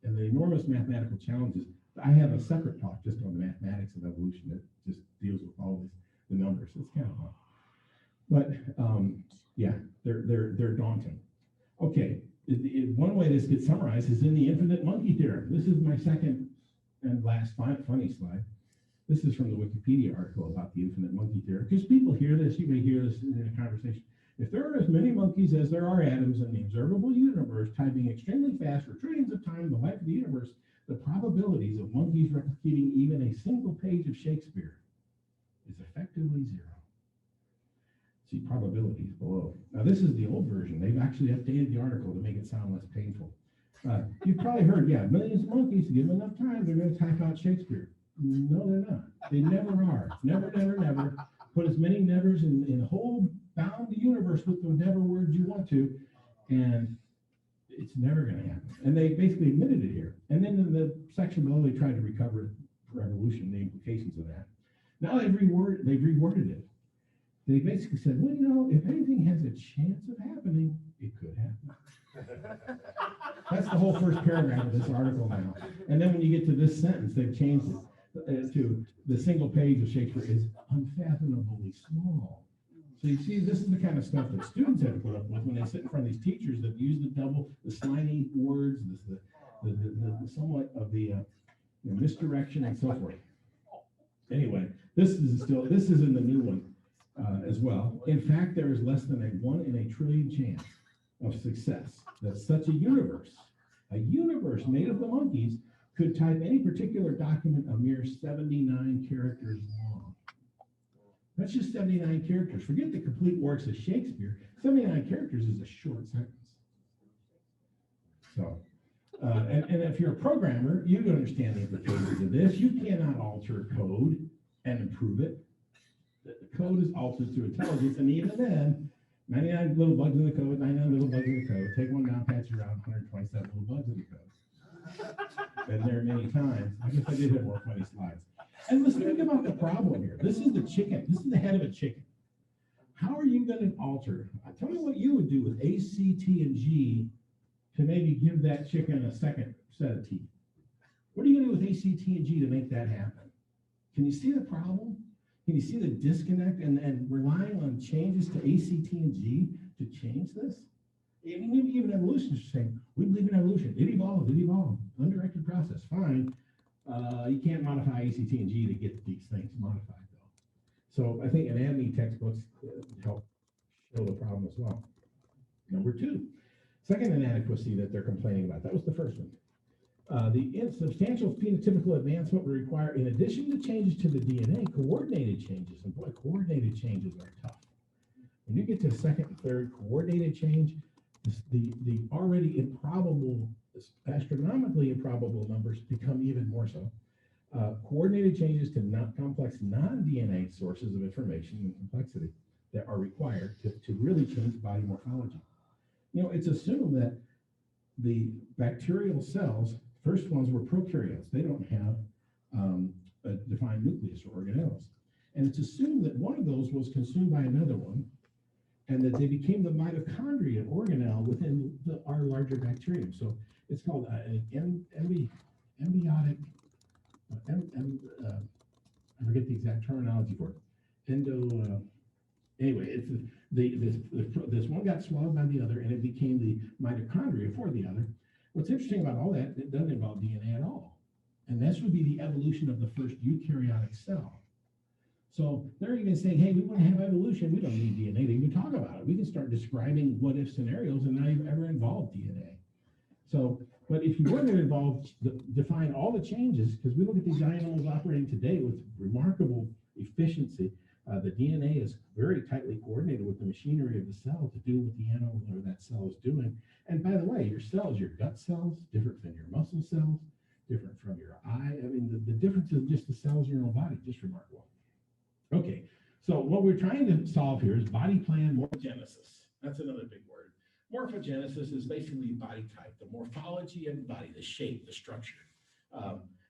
and the enormous mathematical challenges. I have a separate talk just on the mathematics of evolution that just deals with all the numbers. It's kind of hard, but yeah, they're daunting. Okay, one way this gets summarized is in the infinite monkey theorem. This is my second and last funny slide. This is from the Wikipedia article about the infinite monkey theorem. Because people hear this, you may hear this in a conversation. If there are as many monkeys as there are atoms in the observable universe, typing extremely fast for trillions of times the life of the universe, the probabilities of monkeys replicating even a single page of Shakespeare is effectively zero. See probabilities below. Now this is the old version. They've actually updated the article to make it sound less painful. You've probably heard, yeah, millions of monkeys, give them enough time, they're going to type out Shakespeare. No, they're not. They never are. Never, never, never. Put as many nevers in the whole bound the universe with whatever words you want to, and it's never going to happen. And they basically admitted it here. And then in the section below, they tried to recover for evolution, the implications of that. Now they've reworded it. They basically said, well, you know, if anything has a chance of happening, it could happen. That's the whole first paragraph of this article now. And then when you get to this sentence, they've changed it to the single page of Shakespeare is unfathomably small. So you see, this is the kind of stuff that students have to put up with when they sit in front of these teachers that use the slimy words, the somewhat of the misdirection and so forth. Anyway, this is in the new one as well. In fact, there is less than a 1 in a trillion chance of success that such a universe made of the monkeys could type any particular document a mere 79 characters long. That's just 79 characters. Forget the complete works of Shakespeare. 79 characters is a short sentence. So, and if you're a programmer, you understand the implications of this. You cannot alter code and improve it. The code is altered through intelligence, and even then, 99 little bugs in the code, 99 little bugs in the code. Take one down, patch around 127 little bugs in the code. Been there many times. I guess I did have more funny slides. And let's think about the problem here. This is the chicken. This is the head of a chicken. How are you going to alter? Tell me what you would do with A, C, T, and G to maybe give that chicken a second set of teeth. What are you going to do with A, C, T, and G to make that happen? Can you see the problem? Can you see the disconnect and relying on changes to A, C, T, and G to change this? I mean, even evolutionists are saying, we believe in evolution. It evolved. Undirected process, fine. You can't modify A, C, T, and G to get these things modified, though. So I think anatomy textbooks help show the problem as well. Number two, second inadequacy that they're complaining about. That was the first one. The insubstantial phenotypical advancement would require, in addition to changes to the DNA, coordinated changes. And boy, coordinated changes are tough. When you get to the second and third coordinated change, the already improbable, astronomically improbable numbers become even more so. Coordinated changes to complex non-DNA sources of information and complexity that are required to really change body morphology. You know, it's assumed that the bacterial cells, first ones were prokaryotes. They don't have a defined nucleus or organelles. And it's assumed that one of those was consumed by another one, and that they became the mitochondria organelle within our larger bacterium. So it's called embiotic, I forget the exact terminology for it. Anyway, it's this one got swallowed by the other, and it became the mitochondria for the other. What's interesting about all that, it doesn't involve DNA at all. And this would be the evolution of the first eukaryotic cell. So they're even saying, hey, we want to have evolution. We don't need DNA to even talk about it. We can start describing what if scenarios and not even ever involve DNA. So, but if you were to define all the changes, because we look at these animals operating today with remarkable efficiency, the DNA is very tightly coordinated with the machinery of the cell to do what the animal or that cell is doing. And by the way, your cells, your gut cells, different than your muscle cells, different from your eye. I mean, the difference of just the cells in your own body, just remarkable. Okay, so what we're trying to solve here is body plan morphogenesis. That's another big word. Morphogenesis is basically body type, the morphology of the body, the shape, the structure,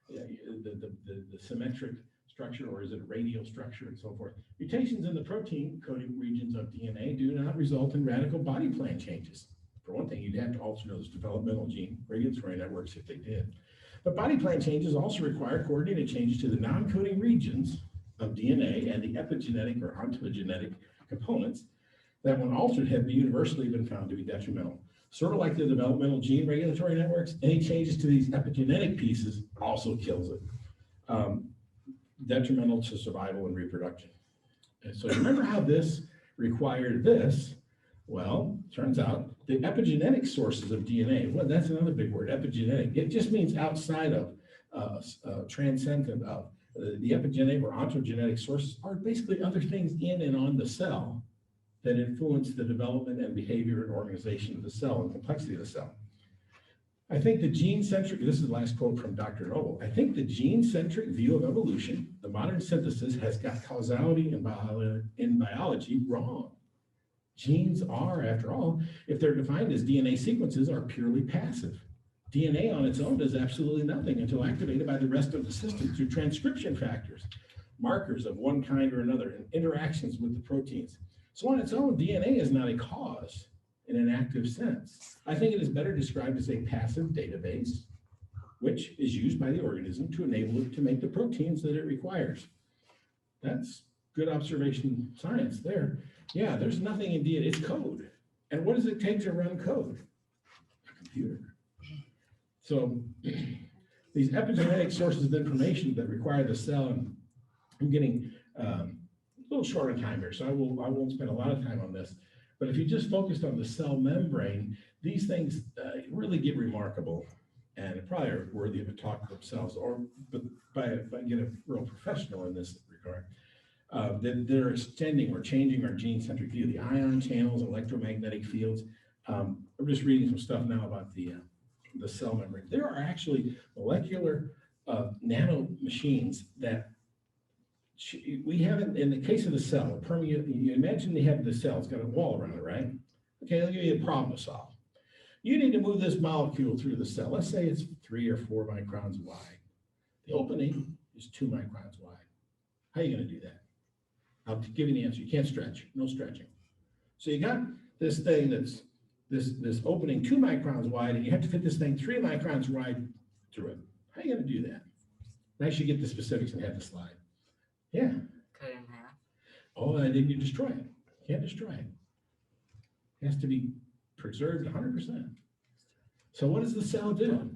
the symmetric structure, or is it a radial structure, and so forth. Mutations in the protein coding regions of DNA do not result in radical body plan changes. For one thing, you'd have to alter those developmental gene regulatory networks if they did. But body plan changes also require coordinated changes to the non-coding regions of DNA and the epigenetic or ontogenetic components that, when altered, have universally been found to be detrimental. Sort of like the developmental gene regulatory networks, any changes to these epigenetic pieces also kills it. Detrimental to survival and reproduction. And so remember how this required this? Well, turns out the epigenetic sources of DNA, well, that's another big word, epigenetic. It just means outside of, transcendent of. The epigenetic or ontogenetic sources are basically other things in and on the cell that influence the development and behavior and organization of the cell and complexity of the cell. I think the gene-centric, this is the last quote from Dr. Noble, I think the gene-centric view of evolution, the modern synthesis, has got causality in biology wrong. Genes are, after all, if they're defined as DNA sequences, are purely passive. DNA on its own does absolutely nothing until activated by the rest of the system through transcription factors, markers of one kind or another, and interactions with the proteins. So on its own, DNA is not a cause in an active sense. I think it is better described as a passive database, which is used by the organism to enable it to make the proteins that it requires. That's good observation science there. Yeah, there's nothing in DNA, it's code. And what does it take to run code? A computer. So these epigenetic sources of information that require the cell, and I'm getting a little short on time here, so I won't spend a lot of time on this. But if you just focused on the cell membrane, these things really get remarkable and probably are worthy of a talk themselves, or by get a real professional in this regard. That they're extending or changing our gene-centric view, the ion channels, electromagnetic fields. I'm just reading some stuff now about the cell membrane. There are actually molecular nano machines that we have in the case of the cell, you imagine they have the cell, it's got a wall around it, right? Okay, I'll give you a problem to solve. You need to move this molecule through the cell. Let's say it's 3 or 4 microns wide. The opening is 2 microns wide. How are you going to do that? I'll give you the answer. You can't stretch, no stretching. So you got this thing that's this opening 2 microns wide, and you have to fit this thing 3 microns wide through it. How are you going to do that? Now you get the specifics and have the slide. Yeah. Cut it in half. Oh, and then you destroy it. You can't destroy it. It has to be preserved 100%. So what does the cell do?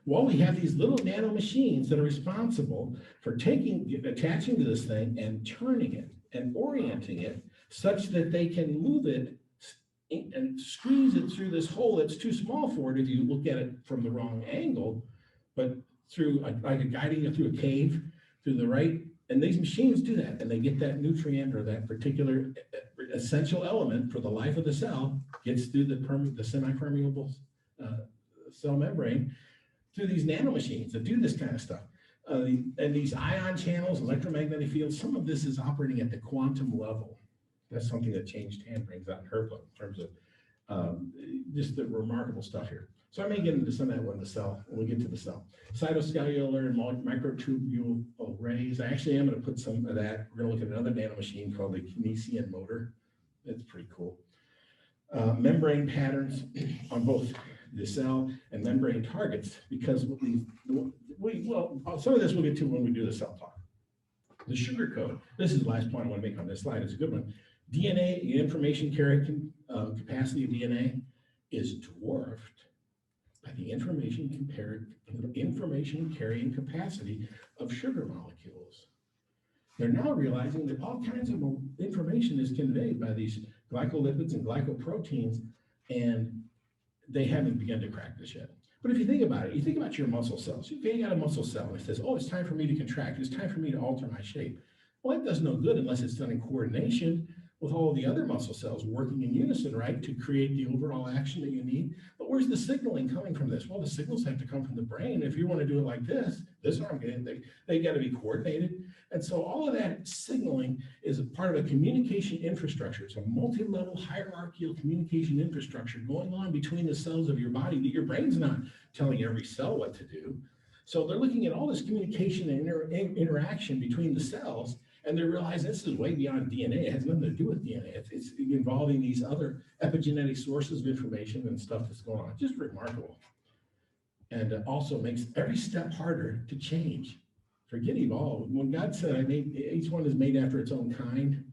Well, we have these little nano machines that are responsible for attaching to this thing and turning it and orienting it such that they can move it and squeeze it through this hole that's too small for it if you look at it from the wrong angle, but through like guiding it through a cave, through the right. And these machines do that, and they get that nutrient or that particular essential element for the life of the cell, gets through the semi-permeable cell membrane through these nanomachines that do this kind of stuff. And these ion channels, electromagnetic fields, some of this is operating at the quantum level. That's something that Changed Hand brings out in her book in terms of just the remarkable stuff here. So I may get into some of that when we get to the cell. Cytocellular and microtubule arrays. I actually am going to put some of that. We're going to look at another nanomachine called the Kinesian motor. That's pretty cool. Membrane patterns on both the cell and membrane targets, because some of this we'll get to when we do the cell talk. The sugar code. This is the last point I want to make on this slide. It's a good one. DNA, the information carrying capacity of DNA is dwarfed by the information carrying capacity of sugar molecules. they're now realizing that all kinds of information is conveyed by these glycolipids and glycoproteins, and they haven't begun to crack this yet. But if you think about it, you think about your muscle cells. You got a muscle cell and it says, oh, it's time for me to contract. It's time for me to alter my shape. Well, it does no good unless it's done in coordination with all of the other muscle cells working in unison, right, to create the overall action that you need. But where's the signaling coming from this? Well, the signals have to come from the brain. If you want to do it like this arm, they got to be coordinated. And so all of that signaling is a part of a communication infrastructure. It's a multi-level hierarchical communication infrastructure going on between the cells of your body that your brain's not telling every cell what to do. So they're looking at all this communication and interaction between the cells, and they realize this is way beyond DNA. It has nothing to do with DNA. It's involving these other epigenetic sources of information and stuff that's going on. Just remarkable. And it also makes every step harder to change. Forget evolve. When God said, each one is made after its own kind,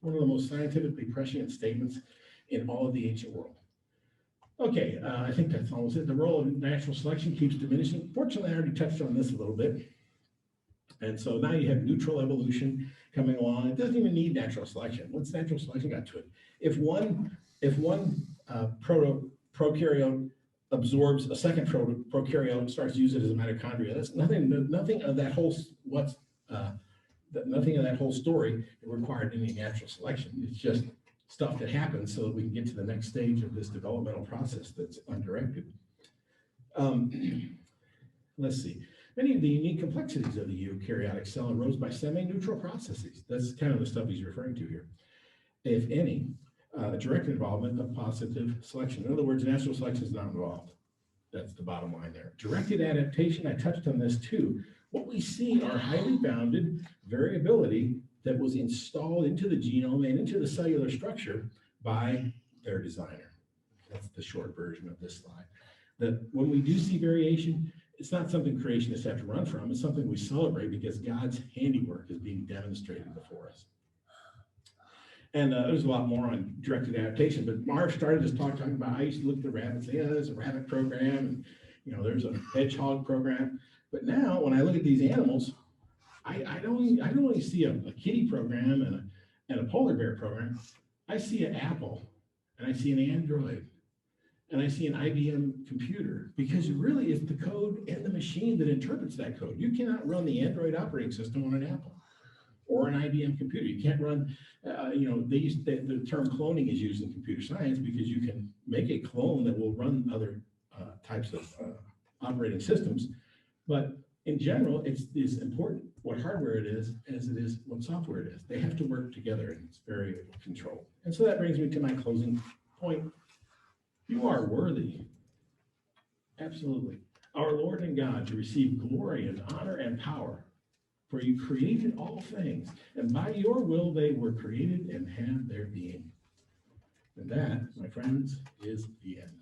one of the most scientifically prescient statements in all of the ancient world. Okay, I think that's almost it. The role of natural selection keeps diminishing. Fortunately, I already touched on this a little bit. And so now you have neutral evolution coming along. It doesn't even need natural selection. What's natural selection got to it? If one prokaryote absorbs a second prokaryote and starts to use it as a mitochondria, that's nothing of that whole nothing of that whole story required any natural selection. It's just stuff that happens so that we can get to the next stage of this developmental process that's undirected. Let's see. Many of the unique complexities of the eukaryotic cell arose by semi-neutral processes. That's kind of the stuff he's referring to here. If any, direct involvement of positive selection. In other words, natural selection is not involved. That's the bottom line there. Directed adaptation, I touched on this too. What we see are highly bounded variability that was installed into the genome and into the cellular structure by their designer. That's the short version of this slide. That when we do see variation, it's not something creationists have to run from. It's something we celebrate because God's handiwork is being demonstrated before us. And there's a lot more on directed adaptation, but Marv started this talk talking about, I used to look at the rabbits, yeah, there's a rabbit program, and there's a hedgehog program. But now when I look at these animals, I don't only see a kitty program and a polar bear program. I see an Apple, and I see an Android, and I see an IBM computer, because it really is the code and the machine that interprets that code. You cannot run the Android operating system on an Apple or an IBM computer. You can't run, the term cloning is used in computer science because you can make a clone that will run other types of operating systems. But in general, it's as important what hardware it is as it is what software it is. They have to work together, and it's very controlled. And so that brings me to my closing point. You are worthy, absolutely, our Lord and God, to receive glory and honor and power. For you created all things, and by your will they were created and have their being. And that, my friends, is the end.